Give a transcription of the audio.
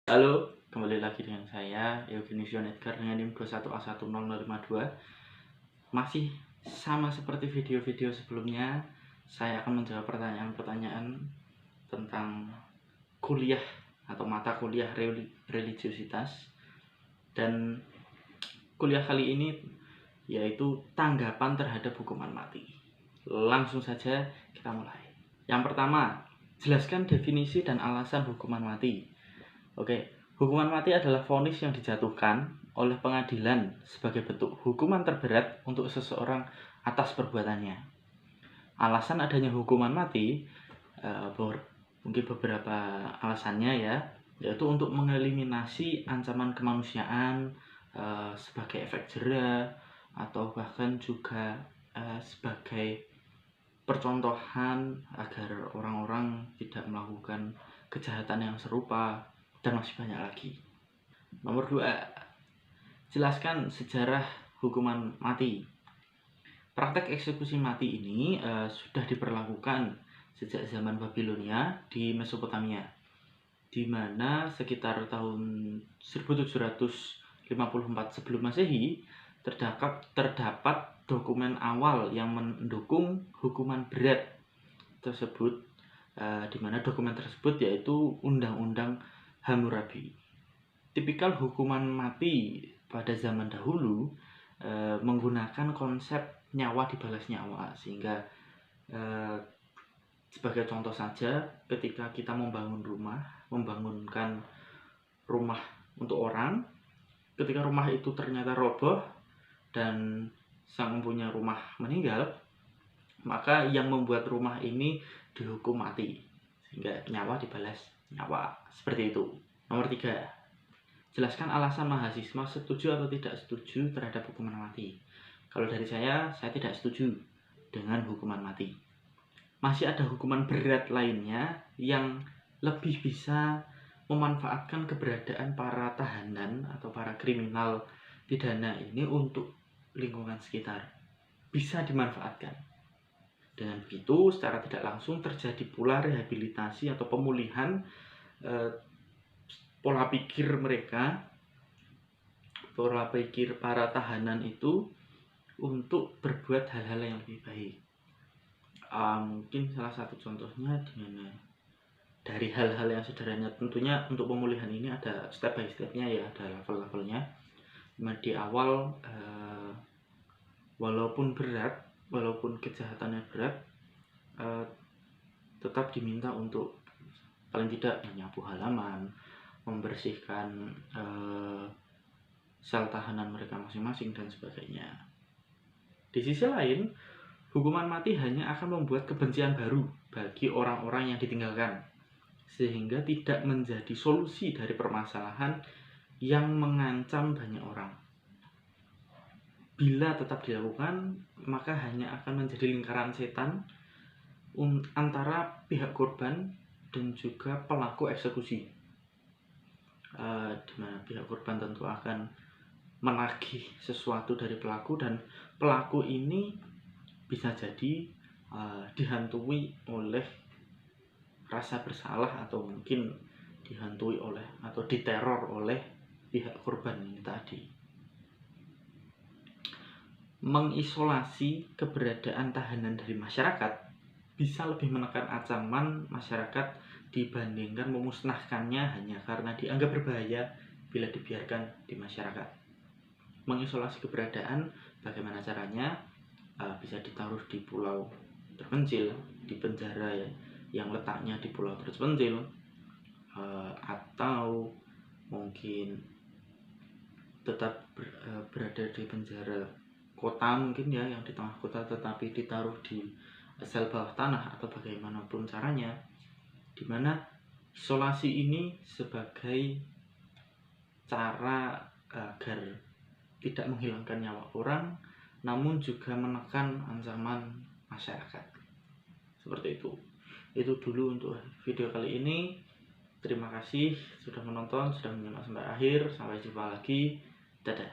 Halo, kembali lagi dengan saya Eugenius Edgar dengan NIM 2111052. Masih sama seperti video-video sebelumnya, saya akan menjawab pertanyaan-pertanyaan tentang kuliah atau mata kuliah religiositas. Dan kuliah kali ini yaitu tanggapan terhadap hukuman mati. Langsung saja kita mulai. Yang pertama, jelaskan definisi dan alasan hukuman mati. Oke, hukuman mati adalah vonis yang dijatuhkan oleh pengadilan sebagai bentuk hukuman terberat untuk seseorang atas perbuatannya. Alasan adanya hukuman mati, mungkin beberapa alasannya ya, yaitu untuk mengeliminasi ancaman kemanusiaan sebagai efek jera, atau bahkan juga sebagai percontohan agar orang-orang tidak melakukan kejahatan yang serupa, dan masih banyak lagi. Nomor 2, jelaskan sejarah hukuman mati. Praktek eksekusi mati ini sudah diperlakukan sejak zaman Babilonia di Mesopotamia, di mana sekitar tahun 1754 sebelum Masehi terdapat dokumen awal yang mendukung hukuman berat tersebut, di mana dokumen tersebut yaitu Undang-Undang Hammurabi. Tipikal hukuman mati pada zaman dahulu menggunakan konsep nyawa dibalas nyawa, sehingga sebagai contoh saja, ketika kita membangunkan rumah untuk orang, ketika rumah itu ternyata roboh dan sang punya rumah meninggal, maka yang membuat rumah ini dihukum mati, sehingga nyawa dibalas nyawa, seperti itu. Nomor 3, jelaskan alasan mahasiswa setuju atau tidak setuju terhadap hukuman mati. Kalau dari saya tidak setuju dengan hukuman mati. Masih ada hukuman berat lainnya yang lebih bisa memanfaatkan keberadaan para tahanan atau para kriminal pidana ini untuk lingkungan sekitar. Bisa dimanfaatkan. Dengan begitu, secara tidak langsung terjadi pula rehabilitasi atau pemulihan pola pikir para tahanan itu untuk berbuat hal-hal yang lebih baik. Mungkin salah satu contohnya dari hal-hal yang sederhana. Tentunya untuk pemulihan ini ada step by stepnya ya, ada level-levelnya. Di awal walaupun kejahatannya berat, tetap diminta untuk paling tidak menyapu halaman, membersihkan sel tahanan mereka masing-masing, dan sebagainya. Di sisi lain, hukuman mati hanya akan membuat kebencian baru bagi orang-orang yang ditinggalkan, sehingga tidak menjadi solusi dari permasalahan yang mengancam banyak orang. Bila tetap dilakukan, maka hanya akan menjadi lingkaran setan antara pihak korban dan juga pelaku eksekusi, di mana pihak korban tentu akan menagih sesuatu dari pelaku, dan pelaku ini bisa jadi dihantui oleh rasa bersalah, atau mungkin dihantui oleh atau diteror oleh pihak korban ini tadi. Mengisolasi keberadaan tahanan dari masyarakat bisa lebih menekan ancaman masyarakat dibandingkan memusnahkannya hanya karena dianggap berbahaya bila dibiarkan di masyarakat. Mengisolasi keberadaan, bagaimana caranya? Bisa ditaruh di pulau terpencil, di penjara yang letaknya di pulau terpencil, atau mungkin tetap berada di penjara kota mungkin ya, yang di tengah kota, tetapi ditaruh di sel bawah tanah, atau bagaimanapun caranya, dimana isolasi ini sebagai cara agar tidak menghilangkan nyawa orang, namun juga menekan ancaman masyarakat. Seperti itu. Itu dulu untuk video kali ini. Terima kasih sudah menonton, sudah menyimak sampai akhir. Sampai jumpa lagi. Dadah.